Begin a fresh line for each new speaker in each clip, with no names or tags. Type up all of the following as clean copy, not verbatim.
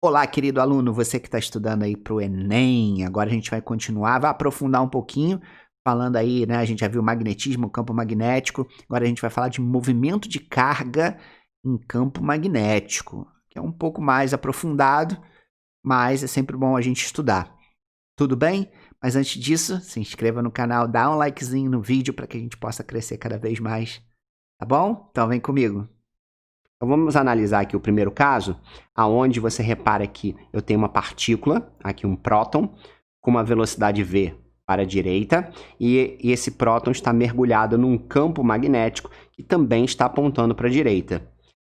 Olá, querido aluno, você que está estudando aí para o Enem, agora a gente vai continuar, vai aprofundar um pouquinho, falando aí, né, a gente já viu magnetismo, campo magnético, agora a gente vai falar de movimento de carga em campo magnético, que é um pouco mais aprofundado, mas é sempre bom a gente estudar. Tudo bem? Mas antes disso, se inscreva no canal, dá um likezinho no vídeo para que a gente possa crescer cada vez mais, tá bom? Então vem comigo.
Então vamos analisar aqui o primeiro caso, aonde você repara que eu tenho uma partícula, aqui um próton, com uma velocidade v para a direita, e esse próton está mergulhado num campo magnético que também está apontando para a direita.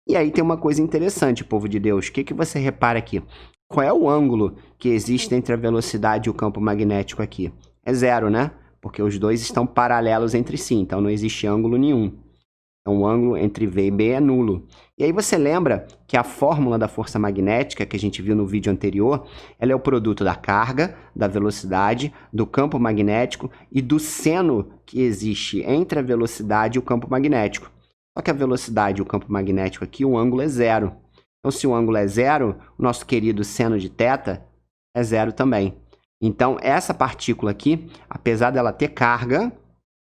E aí tem uma coisa interessante, povo de Deus, o que você repara aqui? Qual é o ângulo que existe entre a velocidade e o campo magnético aqui? É zero, né? Porque os dois estão paralelos entre si, então não existe ângulo nenhum. Então, o ângulo entre V e B é nulo. E aí você lembra que a fórmula da força magnética, que a gente viu no vídeo anterior, ela é o produto da carga, da velocidade, do campo magnético e do seno que existe entre a velocidade e o campo magnético. Só que a velocidade e o campo magnético aqui, o ângulo é zero. Então, se o ângulo é zero, o nosso querido seno de θ é zero também. Então, essa partícula aqui, apesar dela ter carga,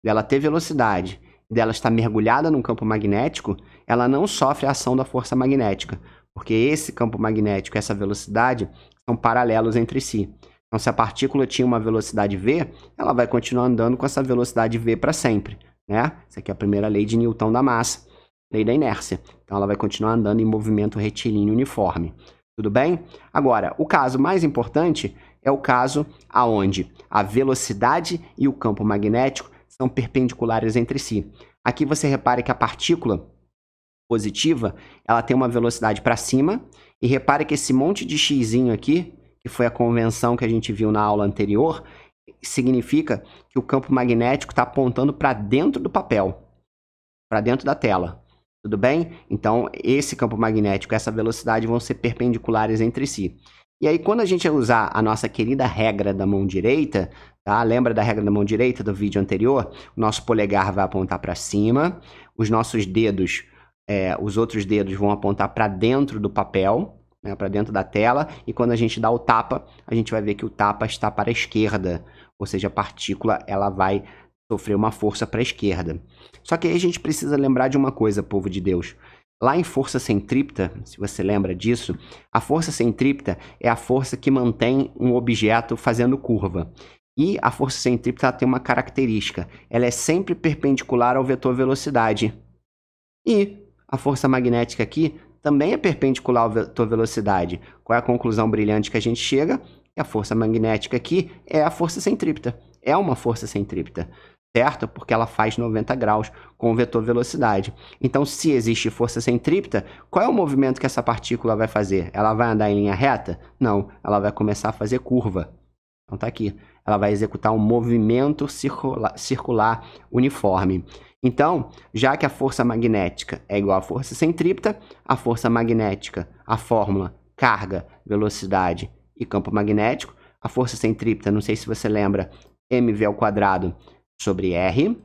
dela ter velocidade, dela estar mergulhada num campo magnético, ela não sofre a ação da força magnética, porque esse campo magnético e essa velocidade são paralelos entre si. Então, se a partícula tinha uma velocidade v, ela vai continuar andando com essa velocidade v para sempre, né? Essa aqui é a primeira lei de Newton da massa, lei da inércia. Então, ela vai continuar andando em movimento retilíneo uniforme. Tudo bem? Agora, o caso mais importante é o caso aonde a velocidade e o campo magnético são perpendiculares entre si. Aqui você repara que a partícula positiva, ela tem uma velocidade para cima, e repare que esse monte de xzinho aqui, que foi a convenção que a gente viu na aula anterior, significa que o campo magnético está apontando para dentro do papel, para dentro da tela. Tudo bem? Então, esse campo magnético e essa velocidade vão ser perpendiculares entre si. E aí, quando a gente usar a nossa querida regra da mão direita, tá? Lembra da regra da mão direita do vídeo anterior? O nosso polegar vai apontar para cima, os nossos dedos, os outros dedos vão apontar para dentro do papel, né? Para dentro da tela, e quando a gente dá o tapa, a gente vai ver que o tapa está para a esquerda, ou seja, a partícula ela vai sofrer uma força para a esquerda. Só que aí a gente precisa lembrar de uma coisa, povo de Deus. Lá em força centrípeta, se você lembra disso, a força centrípeta é a força que mantém um objeto fazendo curva. E a força centrípeta tem uma característica, ela é sempre perpendicular ao vetor velocidade. E a força magnética aqui também é perpendicular ao vetor velocidade. Qual é a conclusão brilhante que a gente chega? Que a força magnética aqui é a força centrípeta, é uma força centrípeta. Certo? Porque ela faz 90 graus com o vetor velocidade. Então, se existe força centrípeta, qual é o movimento que essa partícula vai fazer? Ela vai andar em linha reta? Não, ela vai começar a fazer curva. Então, tá aqui. Ela vai executar um movimento circular uniforme. Então, já que a força magnética é igual à força centrípeta, a força magnética, a fórmula carga, velocidade e campo magnético, a força centrípeta, não sei se você lembra, mv ao quadrado sobre R,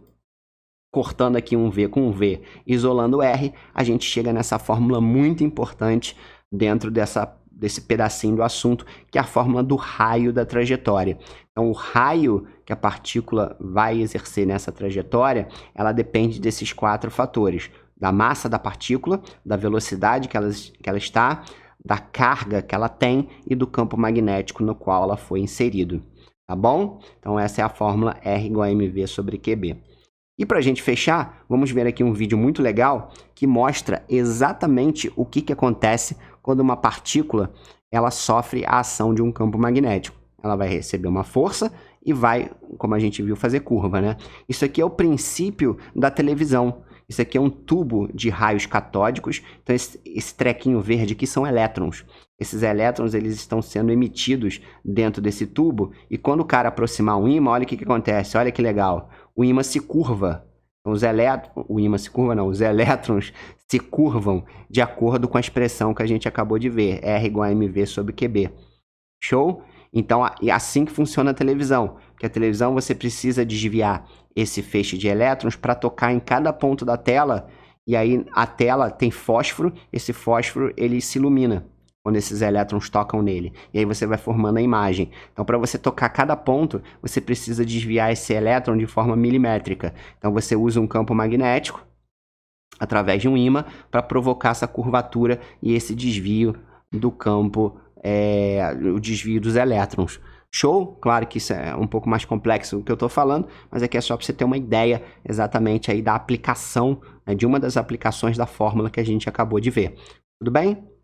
cortando aqui um V com um V, isolando R, a gente chega nessa fórmula muito importante dentro desse pedacinho do assunto, que é a fórmula do raio da trajetória. Então, o raio que a partícula vai exercer nessa trajetória, ela depende desses 4 fatores: da massa da partícula, da velocidade que ela está, da carga que ela tem e do campo magnético no qual ela foi inserido. Tá bom? Então, essa é a fórmula R igual a mv sobre QB. E para a gente fechar, vamos ver aqui um vídeo muito legal que mostra exatamente o que acontece quando uma partícula ela sofre a ação de um campo magnético. Ela vai receber uma força e vai, como a gente viu, fazer curva, né? Isso aqui é o princípio da televisão. Isso aqui é um tubo de raios catódicos. Então, esse trequinho verde aqui são elétrons. Esses elétrons eles estão sendo emitidos dentro desse tubo. E quando o cara aproximar um ímã, olha o que acontece. Olha que legal. O ímã se curva. Então, os elétrons se curvam de acordo com a expressão que a gente acabou de ver. R igual a mv sobre QB. Show? Então, é assim que funciona a televisão. Porque a televisão você precisa desviar esse feixe de elétrons para tocar em cada ponto da tela. E aí a tela tem fósforo, esse fósforo ele se ilumina. quando esses elétrons tocam nele. E aí você vai formando a imagem. Então, para você tocar cada ponto, você precisa desviar esse elétron de forma milimétrica. Então, você usa um campo magnético, através de um ímã, para provocar essa curvatura e esse desvio do campo, o desvio dos elétrons. Show? Claro que isso é um pouco mais complexo do que eu estou falando, mas aqui é só para você ter uma ideia exatamente aí da aplicação, né, de uma das aplicações da fórmula que a gente acabou de ver. Tudo bem?